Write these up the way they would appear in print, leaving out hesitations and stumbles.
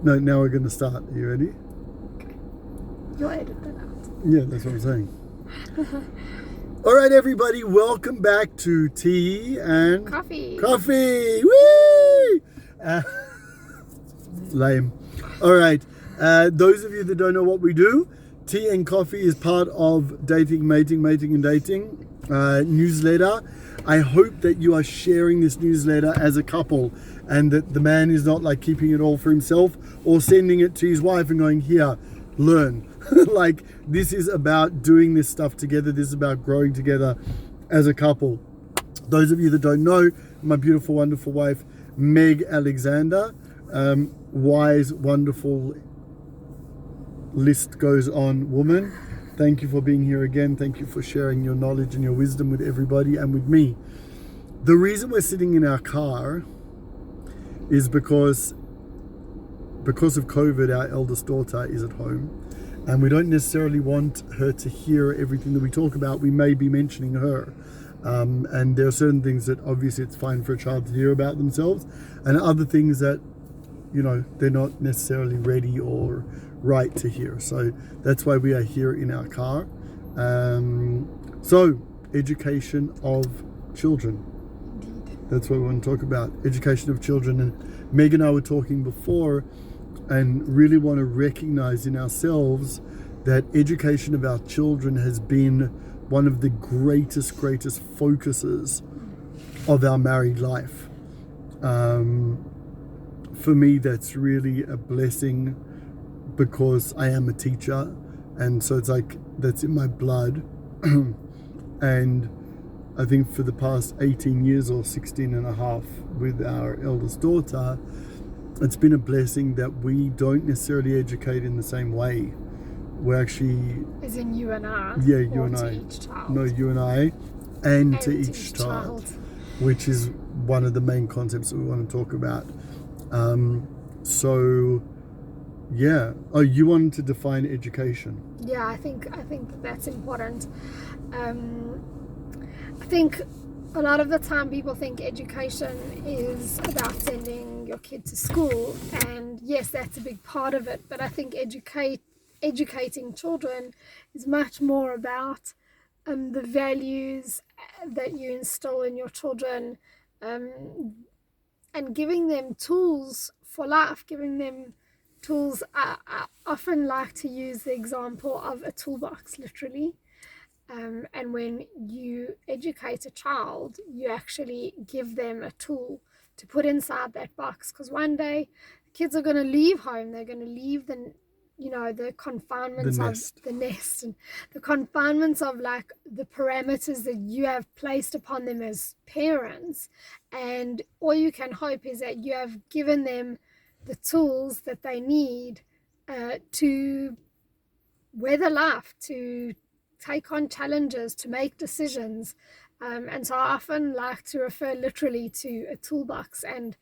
No, now we're going to start. Are you ready? Okay. You'll edit that out. Yeah, that's what I'm saying. All right, everybody, welcome back to Tea and Coffee. Whee! Lame. All right. Those of you that don't know what we do, Tea and Coffee is part of Dating, Mating and Dating newsletter. I hope that you are sharing this newsletter as a couple and that the man is not like keeping it all for himself or sending it to his wife and going, here, learn. Like, this is about doing this stuff together. This is about growing together as a couple. Those of you that don't know, my beautiful, wonderful wife, Meg Alexander, wise, wonderful, list goes on woman. Thank you for being here again. Thank you for sharing your knowledge and your wisdom with everybody and with me. The reason we're sitting in our car is because of COVID, our eldest daughter is at home. And we don't necessarily want her to hear everything that we talk about. We may be mentioning her. And there are certain things that obviously it's fine for a child to hear about themselves, and other things that, you know, they're not necessarily ready or right to hear. So that's why we are here in our car. So education of children. Indeed. That's what we want to talk about. Education of children. And Meg and I were talking before and really want to recognize in ourselves that education of our children has been one of the greatest focuses of our married life. For me, that's really a blessing because I am a teacher, and so it's like that's in my blood. And I think for the past 18 years or 16 and a half with our eldest daughter, it's been a blessing that we don't necessarily educate in the same way. We're actually... As in you and I? Yeah, you and to I. Each child. No, you and I. And to each child. Which is one of the main concepts that we want to talk about. So, yeah. Oh, you wanted to define education. Yeah, I think that's important. I think a lot of the time people think education is about sending your kid to school, and yes, that's a big part of it, but I think educating children is much more about the values that you instill in your children, and giving them tools for life, giving them tools. I often like to use the example of a toolbox, literally. And when you educate a child, you actually give them a tool to put inside that box, because one day kids are going to leave home. They're going to leave the confinements of the nest and the confinements of like the parameters that you have placed upon them as parents, and all you can hope is that you have given them the tools that they need to weather life, to take on challenges, to make decisions. And so I often like to refer literally to a toolbox and,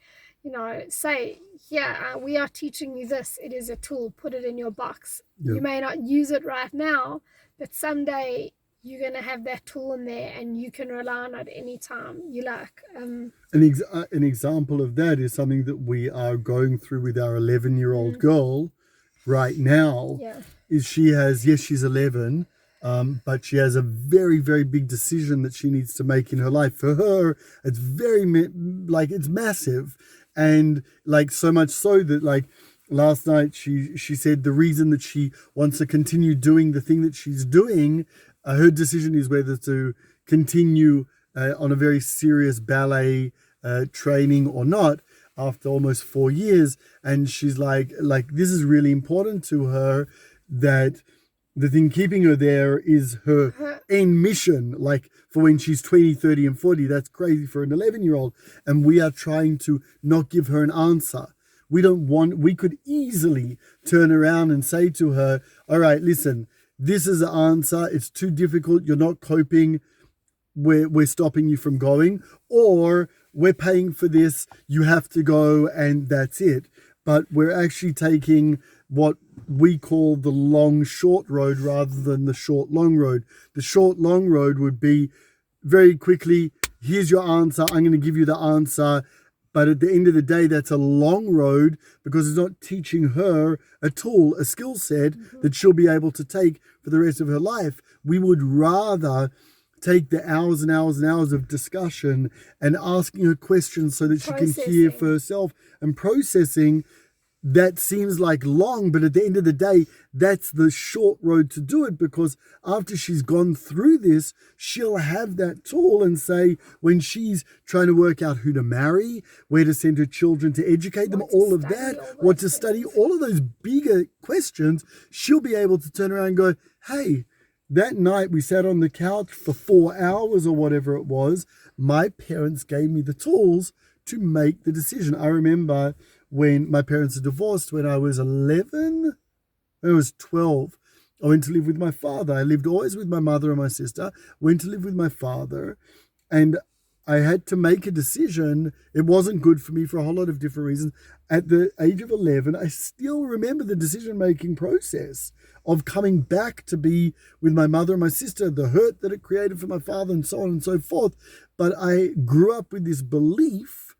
say, yeah, we are teaching you this. It is a tool. Put it in your box. Yep. You may not use it right now, but someday you're going to have that tool in there and you can rely on it any time you like. An example of that is something that we are going through with our 11-year-old girl right now. Yeah. Is she's 11, but she has a very, very big decision that she needs to make in her life. For her, it's it's massive. And like so much so that like last night she said the reason that she wants to continue doing the thing that she's doing, her decision is whether to continue on a very serious ballet training or not after almost 4 years. And she's like this is really important to her, that the thing keeping her there is her end mission, like for when she's 20, 30 and 40. That's crazy for an 11-year-old. And we are trying to not give her an answer. We could easily turn around and say to her, all right, listen, this is the answer. It's too difficult. You're not coping. We're stopping you from going, or we're paying for this. You have to go and that's it. But we're actually taking what we call the long short road rather than the short long road. The short long road would be very quickly, here's your answer. I'm going to give you the answer. But at the end of the day, that's a long road because it's not teaching her a tool, a skill set that she'll be able to take for the rest of her life. We would rather take the hours and hours and hours of discussion and asking her questions so that she can hear for herself and processing. That seems like long, but at the end of the day, that's the short road to do it, because after she's gone through this, she'll have that tool and say, when she's trying to work out who to marry, where to send her children to educate them, all of that, what to study, all of those bigger questions, she'll be able to turn around and go, hey, that night we sat on the couch for 4 hours or whatever it was. My parents gave me the tools to make the decision. I remember when my parents were divorced when I was 11, I was 12. I went to live with my father. I lived always with my mother and my sister, went to live with my father, and I had to make a decision. It wasn't good for me for a whole lot of different reasons. At the age of 11, I still remember the decision-making process of coming back to be with my mother and my sister, the hurt that it created for my father and so on and so forth. But I grew up with this belief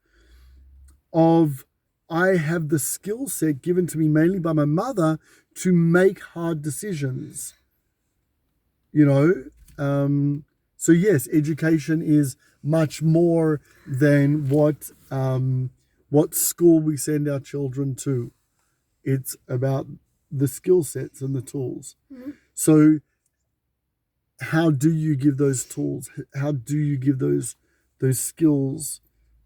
of I have the skill set given to me mainly by my mother to make hard decisions. So yes, education is much more than what school we send our children to. It's about the skill sets and the tools. Mm-hmm. So how do you give those tools? How do you give those skills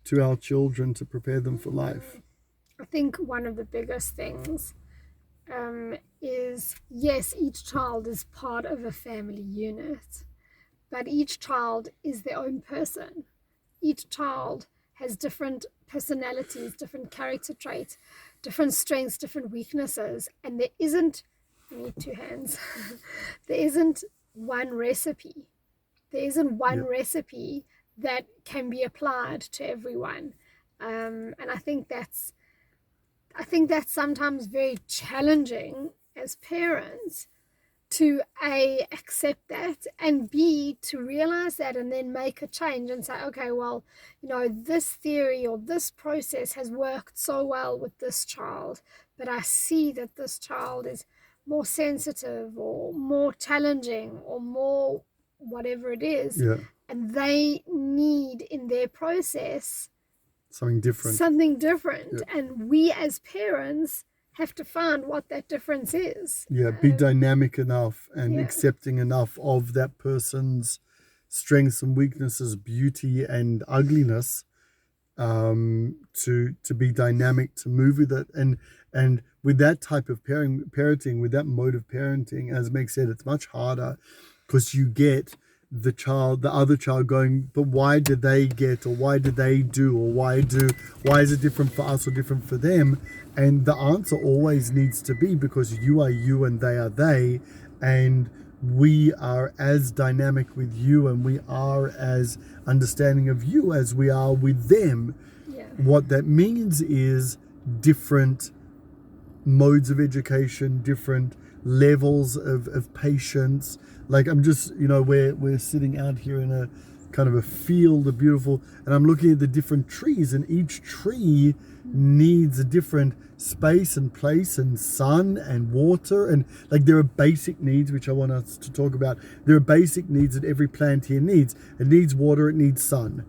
to our children to prepare them for life? I think one of the biggest things is, yes, each child is part of a family unit, but each child is their own person. Each child has different personalities, different character traits, different strengths, different weaknesses, and there isn't, I need two hands, there isn't one recipe. There isn't one recipe that can be applied to everyone. And I think that's sometimes very challenging as parents to A, accept that, and B, to realize that and then make a change and say, okay, well, this theory or this process has worked so well with this child, but I see that this child is more sensitive or more challenging or more whatever it is. Yeah. And they need in their process something different. Yep. And we as parents have to find what that difference is. Yeah, be dynamic enough and accepting enough of that person's strengths and weaknesses, beauty and ugliness, to be dynamic, to move with it. And with that type of parenting, with that mode of parenting, as Meg said, it's much harder because you get the other child going, but why did they get, or why did they do, or why is it different for us or different for them? And the answer always needs to be, because you are you and they are they, and we are as dynamic with you and we are as understanding of you as we are with them. Yeah. What that means is different modes of education, different levels of patience. Like I'm just, we're sitting out here in a kind of a field, of beautiful, and I'm looking at the different trees, and each tree needs a different space and place and sun and water, and like there are basic needs which I want us to talk about. There are basic needs that every plant here needs. It needs water, it needs sun,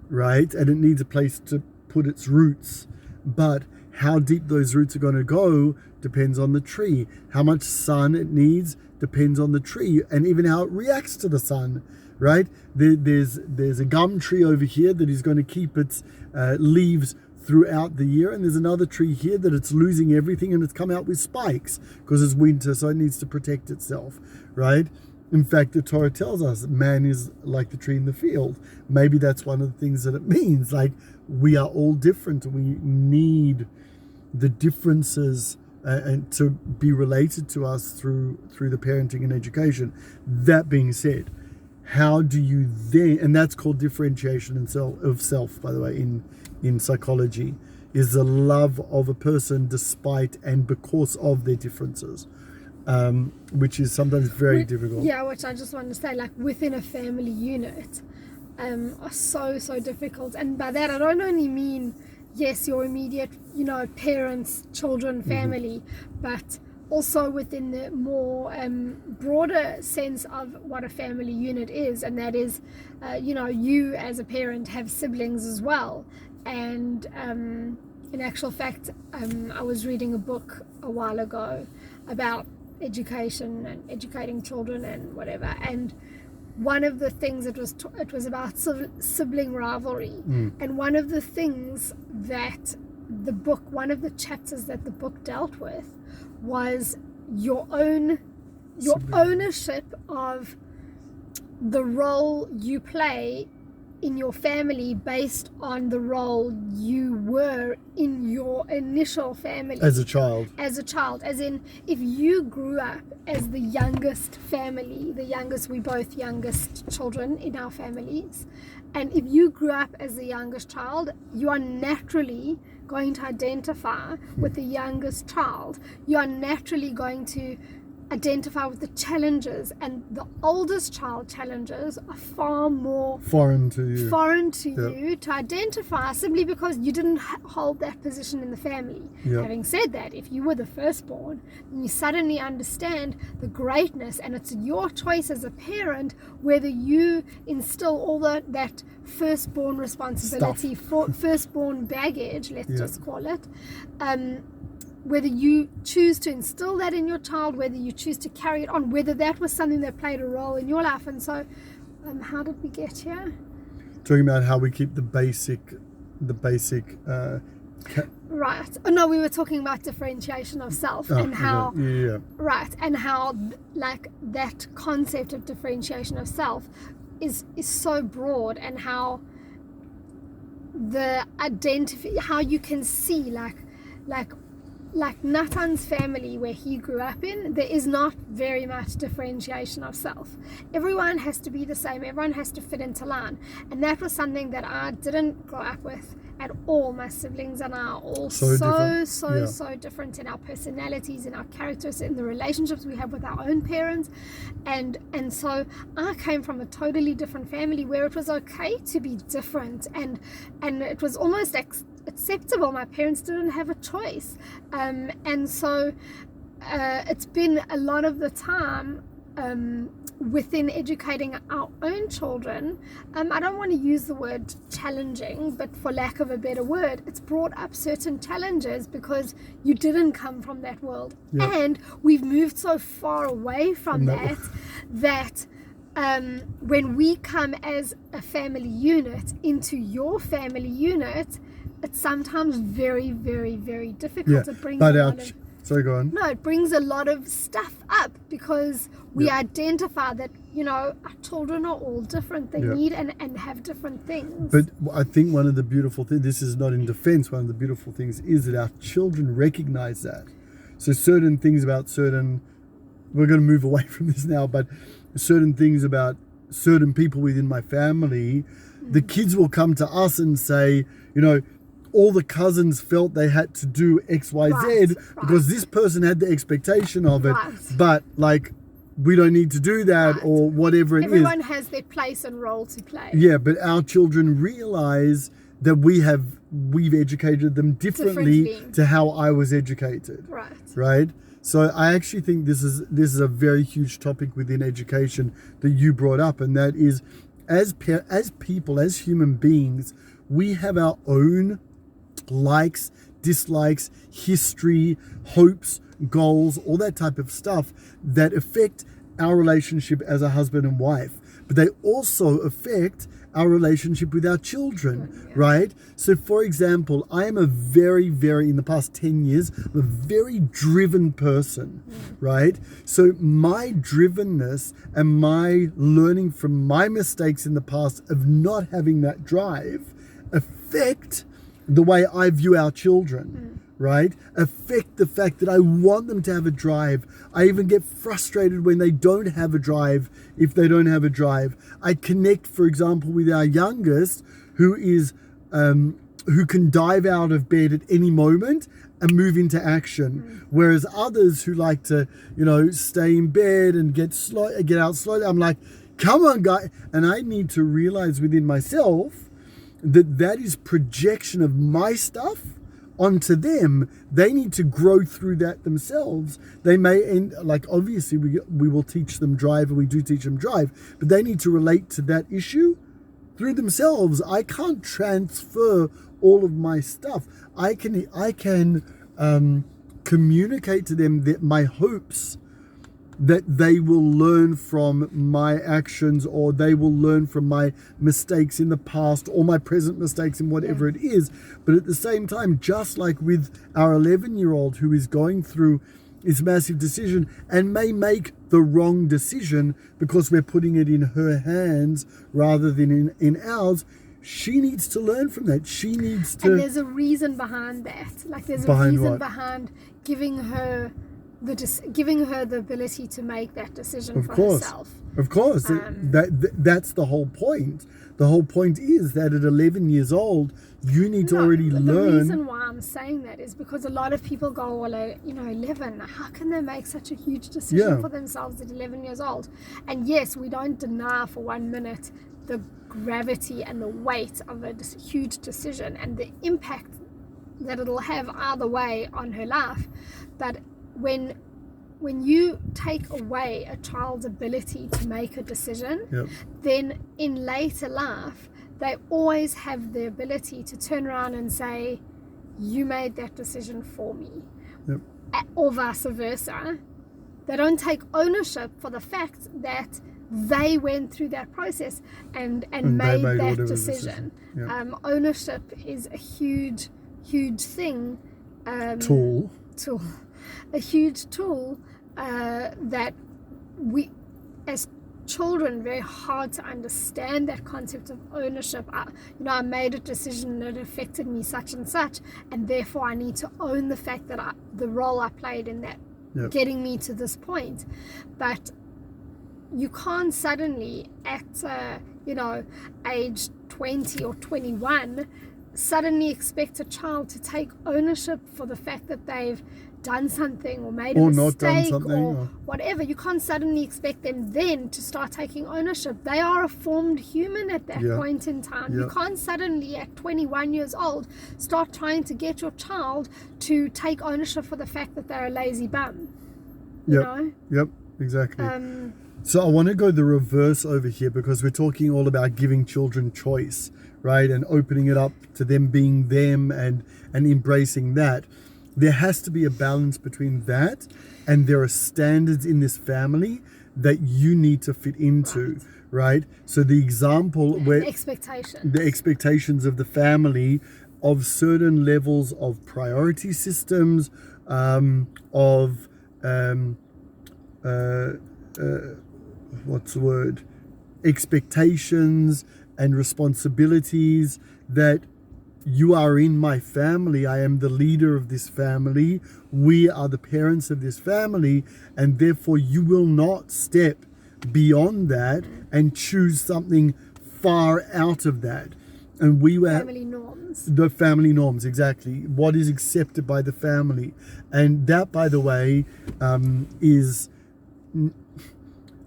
right? And it needs a place to put its roots. But how deep those roots are going to go depends on the tree. How much sun it needs depends on the tree, and even how it reacts to the sun, right? There's a gum tree over here that is going to keep its leaves throughout the year, and there's another tree here that it's losing everything and it's come out with spikes because it's winter, so it needs to protect itself, right? In fact, the Torah tells us man is like the tree in the field. Maybe that's one of the things that it means. Like, we are all different, and we need the differences and to be related to us through the parenting and education. That being said, how do you then, and that's called differentiation of self, by the way, in psychology, is the love of a person despite and because of their differences, which is sometimes very difficult. Yeah, which I just want to say, like within a family unit, are so difficult. And by that, I don't only mean yes, your immediate, parents, children, family, but also within the more broader sense of what a family unit is, and that is, you as a parent have siblings as well. And in actual fact, I was reading a book a while ago about education and educating children and whatever, and one of the things it was about sibling rivalry, and one of the things that one of the chapters that the book dealt with was your ownership of the role you play in your family based on the role you were in your initial family as a child. As in, if you grew up as the youngest family, we both youngest children in our families, and if you grew up as the youngest child, you are naturally going to identify with the youngest child. You are naturally going to identify with the challenges, and the oldest child challenges are far more foreign to you to identify, simply because you didn't hold that position in the family. Having said that, if you were the firstborn, then you suddenly understand the greatness, and it's your choice as a parent whether you instill all that firstborn responsibility, firstborn baggage, let's just call it, whether you choose to instill that in your child, whether you choose to carry it on, whether that was something that played a role in your life. And so, how did we get here? Talking about how we keep the basic. Right. Oh no, we were talking about differentiation of self, and how. Yeah. Right, and how that concept of differentiation of self is so broad, and how how you can see like Nathan's family, where he grew up in, there is not very much differentiation of self. Everyone has to be the same. Everyone has to fit into line. And that was something that I didn't grow up with at all. My siblings and I are all so different in our personalities, in our characters, in the relationships we have with our own parents. And so I came from a totally different family where it was okay to be different, and it was almost acceptable. My parents didn't have a choice, and so it's been a lot of the time within educating our own children, I don't want to use the word challenging, but for lack of a better word, it's brought up certain challenges because you didn't come from that world, and we've moved so far away from that when we come as a family unit into your family unit, it's sometimes very, very, very difficult. It brings sorry, go on. No, it brings a lot of stuff up because we identify that, our children are all different. They need and have different things. But I think one of the beautiful things, this is not in defense, one of the beautiful things is that our children recognize that. So certain things about we're going to move away from this now, but certain things about certain people within my family, the kids will come to us and say, all the cousins felt they had to do X, Y, Z because this person had the expectation of it, but we don't need to do that or whatever it is. Everyone has their place and role to play. Yeah, but our children realize that we've educated them differently to how I was educated. Right? So I actually think this is a very huge topic within education that you brought up, and that is, as people, as human beings, we have our own likes, dislikes, history, hopes, goals, all that type of stuff that affect our relationship as a husband and wife. But they also affect our relationship with our children, right? So for example, I am a very, very, in the past 10 years, I'm a very driven person, right? So my drivenness and my learning from my mistakes in the past of not having that drive affect the way I view our children, right? Affect the fact that I want them to have a drive. I even get frustrated when they don't have a drive, if they don't have a drive. I connect, for example, with our youngest, who can dive out of bed at any moment and move into action. Whereas others who like to, stay in bed and get out slowly, I'm like, come on, guy. And I need to realize within myself that is projection of my stuff onto them. They need to grow through that themselves. They may end, like, obviously we will teach them drive, and we do teach them drive, but they need to relate to that issue through themselves. I can't transfer all of my stuff. I can communicate to them that my hopes that they will learn from my actions, or they will learn from my mistakes in the past, or my present mistakes in whatever it is. But at the same time, just like with our 11-year-old who is going through this massive decision and may make the wrong decision because we're putting it in her hands rather than in ours, she needs to learn from that. She needs to... And there's a reason behind that. Like, there's a Behind reason what? behind giving her the ability to make that decision Of for course. herself. Of course, that's the whole point. The whole point is that at 11 years old, you need to already but learn. The reason why I'm saying that is because a lot of people go, well, 11, how can they make such a huge decision for themselves at 11 years old? And yes, we don't deny for 1 minute the gravity and the weight of a huge decision and the impact that it'll have either way on her life. But when you take away a child's ability to make a decision, then in later life, they always have the ability to turn around and say, you made that decision for me, or vice versa. They don't take ownership for the fact that they went through that process and made that decision. Ownership is a huge thing. A huge tool that we, as children, very hard to understand that concept of ownership. I made a decision that affected me such and such, and therefore I need to own the fact that the role I played in that getting me to this point. But you can't suddenly at age 20 or 21 suddenly expect a child to take ownership for the fact that they've done something or made a mistake or whatever. You can't suddenly expect them then to start taking ownership. They are a formed human at that point in time. You can't suddenly at 21 years old start trying to get your child to take ownership for the fact that they're a lazy bum. Yep, exactly. So I want to go the reverse over here, because we're talking all about giving children choice, right? And opening it up to them being them and embracing that. There has to be a balance between that, and there are standards in this family that you need to fit into, right? So the example where the expectations of the family of certain levels of priority systems, expectations and responsibilities that you are in my family. I am the leader of this family. We are the parents of this family, and therefore you will not step beyond that and choose something far out of that. And we were family norms. The family norms, exactly. What is accepted by the family, and that, by the way, is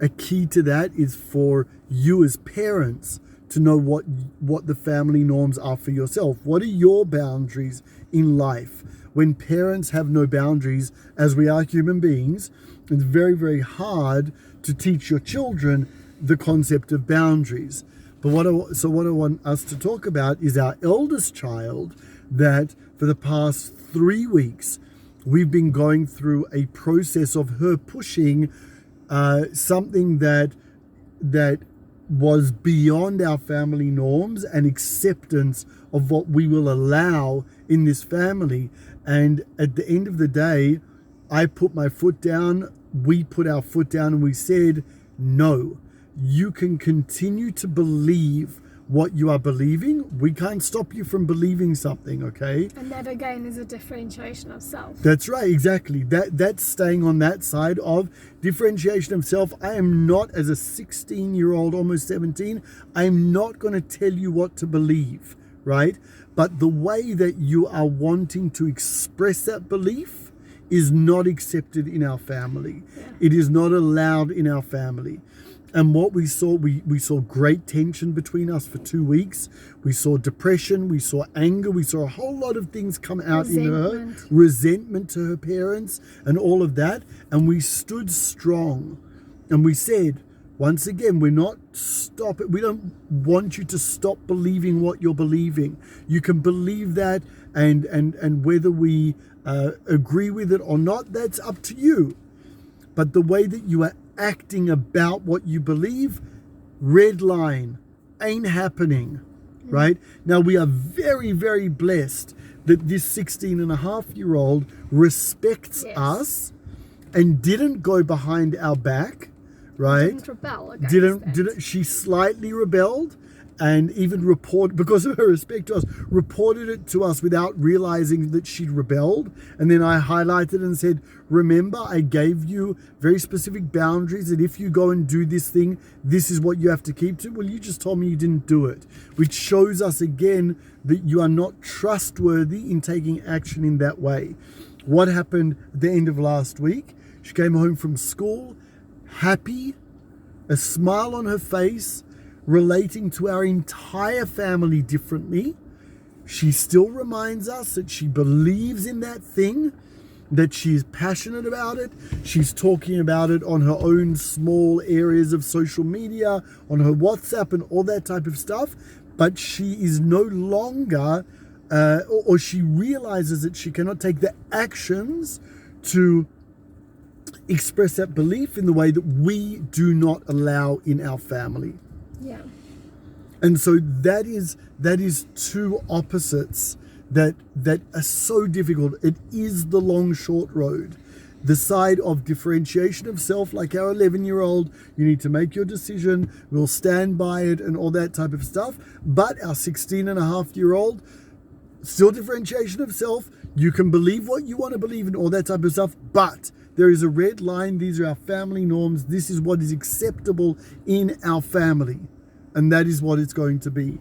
a key to that is for you as parents to know what the family norms are for yourself. What are your boundaries in life? When parents have no boundaries, as we are human beings, it's very, very hard to teach your children the concept of boundaries. But what I want us to talk about is our eldest child, that for the past 3 weeks, we've been going through a process of her pushing something that was beyond our family norms and acceptance of what we will allow in this family. And at the end of the day, I put my foot down, we put our foot down, and we said, no, you can continue to believe what you are believing. We can't stop you from believing something, okay? And that again is a differentiation of self. That's right, exactly. That's staying on that side of differentiation of self. I am not, as a 16-year-old, almost 17, I'm not going to tell you what to believe, right? But the way that you are wanting to express that belief is not accepted in our family. It is not allowed in our family. And what we saw, we saw great tension between us for 2 weeks. We saw depression, we saw anger, we saw a whole lot of things come out in her. Resentment to her parents and all of that. And we stood strong. And we said, once again, we're not stopping. We don't want you to stop believing what you're believing. You can believe that, and whether we agree with it or not, that's up to you. But the way that you are acting about what you believe, red line, ain't happening, right? Now, we are very, very blessed that this 16-and-a-half-year-old respects us and didn't go behind our back, right? Didn't rebel against Didn't she slightly rebelled, and even because of her respect to us, reported it to us without realizing that she'd rebelled. And then I highlighted and said, remember, I gave you very specific boundaries that if you go and do this thing, this is what you have to keep to. Well, you just told me you didn't do it, which shows us again that you are not trustworthy in taking action in that way. What happened at the end of last week? She came home from school, happy, a smile on her face, relating to our entire family differently. She still reminds us that she believes in that thing, that she's passionate about it. She's talking about it on her own small areas of social media, on her WhatsApp and all that type of stuff. But she is no longer, or she realizes that she cannot take the actions to express that belief in the way that we do not allow in our family. Yeah. And so that is two opposites that are so difficult. It is the long, short road. The side of differentiation of self, like our 11-year-old, you need to make your decision, we'll stand by it and all that type of stuff. But our 16-and-a-half-year-old, still differentiation of self, you can believe what you want to believe and all that type of stuff, but there is a red line. These are our family norms. This is what is acceptable in our family. And that is what it's going to be.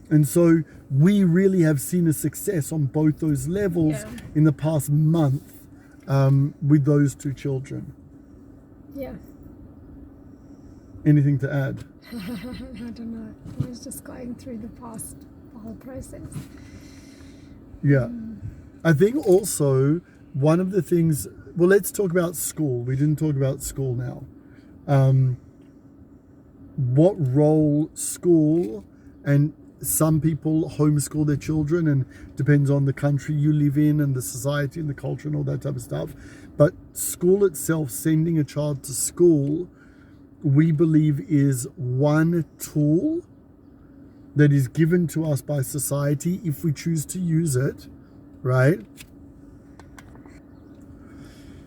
And so we really have seen a success on both those levels in the past month with those two children. Yeah. Anything to add? I don't know. I was just going through the whole process. Yeah. I think also one of the things, well, let's talk about school. We didn't talk about school now. What role school, and some people homeschool their children, and depends on the country you live in and the society and the culture and all that type of stuff. But school itself, sending a child to school, we believe is one tool that is given to us by society if we choose to use it, right?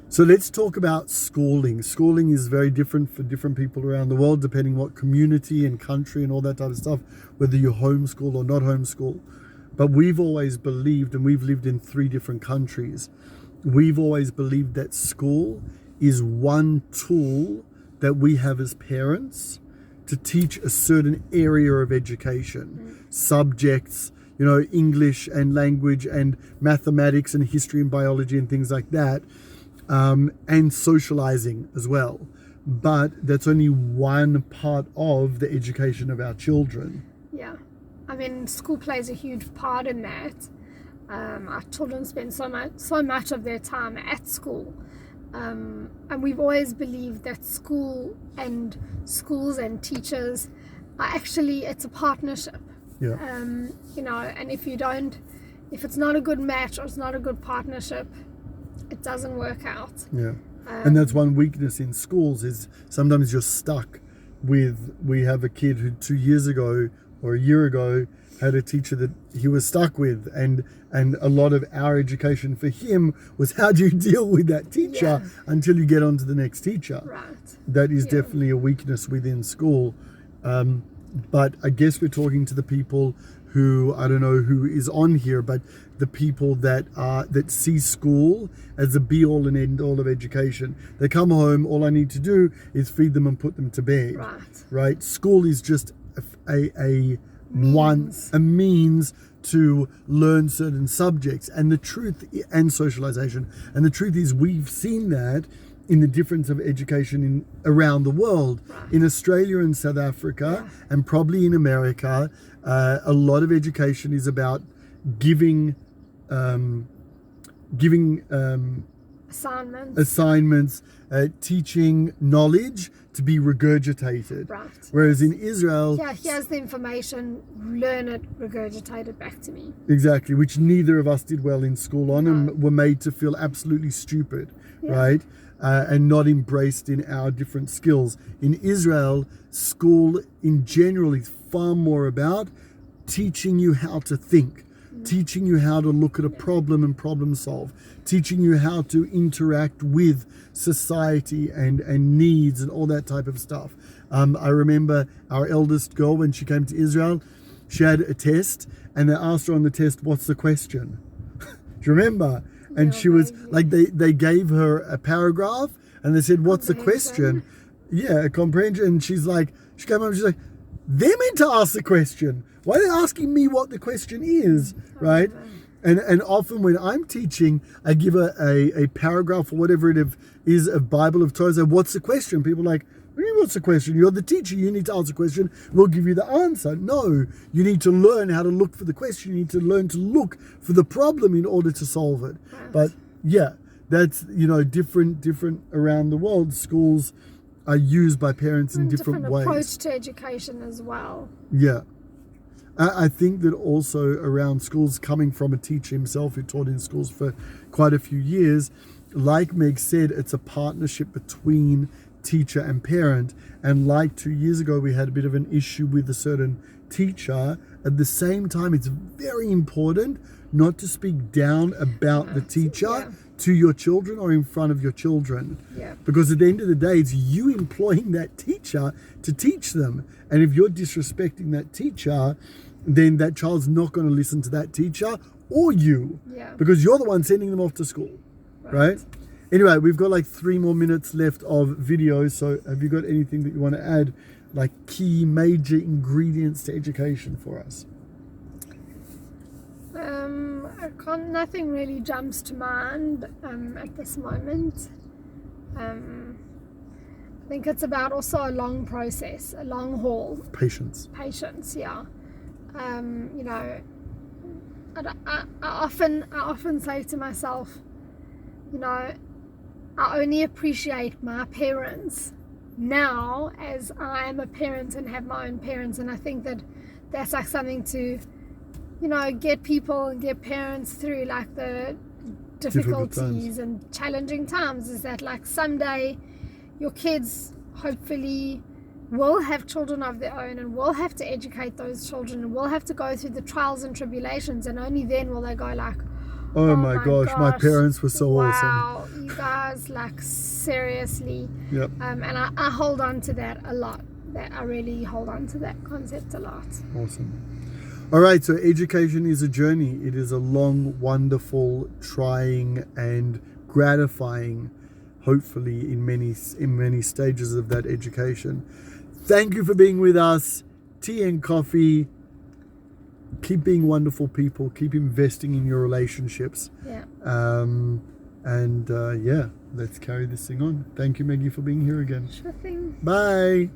So let's talk about schooling. Schooling is very different for different people around the world, depending what community and country and all that type of stuff, whether you homeschool or not homeschool. But we've always believed, and we've lived in 3 different countries, we've always believed that school is one tool that we have as parents to teach a certain area of education, subjects, English and language and mathematics and history and biology and things like that. And socializing as well. But that's only one part of the education of our children. Yeah. I mean, school plays a huge part in that. Our children spend so much of their time at school. And we've always believed that schools and teachers are actually, it's a partnership. Yeah. And if it's not a good match or it's not a good partnership, it doesn't work out. Yeah. And that's one weakness in schools, is sometimes you're stuck with, we have a kid who 2 years ago or a year ago had a teacher that he was stuck with, and a lot of our education for him was, how do you deal with that teacher until you get on to the next teacher? Right. That is definitely a weakness within school. But I guess we're talking to the people who, I don't know who is on here, but the people that see school as the be all and end all of education. They come home, all I need to do is feed them and put them to bed. Right? School is just a means to learn certain subjects, and the truth, and socialization. And the truth is, we've seen that in the difference of education around the world. Right. In Australia and South Africa, and probably in America, a lot of education is about giving assignments, teaching knowledge to be regurgitated. Right. Whereas in Israel, yeah, here's the information, learn it, regurgitate it back to me. exactly, which neither of us did well in school on, No. and were made to feel absolutely stupid, Yeah. right? And not embraced in our different skills. In Israel, school in general is far more about teaching you how to think, teaching you how to look at a problem and problem solve, teaching you how to interact with society and needs and all that type of stuff. I remember our eldest girl, when she came to Israel, she had a test and they asked her on the test, what's the question? Do you remember? And Yeah, she was vaguely. like, they gave her a paragraph and they said, what's the question? Yeah, a comprehension. And she came up and she's like, they're meant to ask the question. Why are they asking me what the question is, right? And often when I'm teaching, I give a paragraph or whatever it is of Bible of Torah. I say, what's the question? People are like, what do you mean, what's the question? You're the teacher. You need to ask the question. We'll give you the answer. No, you need to learn how to look for the question. You need to learn to look for the problem in order to solve it. Right. But yeah, that's, different around the world. Schools are used by parents in different ways. Approach to education as well. Yeah. I think that also around schools, coming from a teacher himself who taught in schools for quite a few years, like Meg said, it's a partnership between teacher and parent. And like 2 years ago, we had a bit of an issue with a certain teacher. At the same time, it's very important not to speak down about the teacher to your children or in front of your children. Yeah. Because at the end of the day, it's you employing that teacher to teach them. And if you're disrespecting that teacher, then that child's not going to listen to that teacher or you. Yeah. Because you're the one sending them off to school. Right? Anyway, we've got like 3 more minutes left of video. So have you got anything that you want to add, like key major ingredients to education for us? Nothing really jumps to mind at this moment. I think it's about also a long process, a long haul. Patience. Yeah. I often say to myself, I only appreciate my parents now as I am a parent and have my own parents, and I think that's like something to get people and get parents through like the difficulties and challenging times, is that like someday your kids hopefully will have children of their own and will have to educate those children and will have to go through the trials and tribulations, and only then will they go like, oh my gosh, my parents were so wow, awesome. you guys, like seriously. Yep. And I hold on to that a lot. I really hold on to that concept a lot. Awesome. All right, so education is a journey. It is a long, wonderful, trying and gratifying, hopefully in many stages of that education. Thank you for being with us. Tea and coffee. Keep being wonderful people. Keep investing in your relationships. Yeah. Let's carry this thing on. Thank you, Maggie, for being here again. Sure thing. Bye.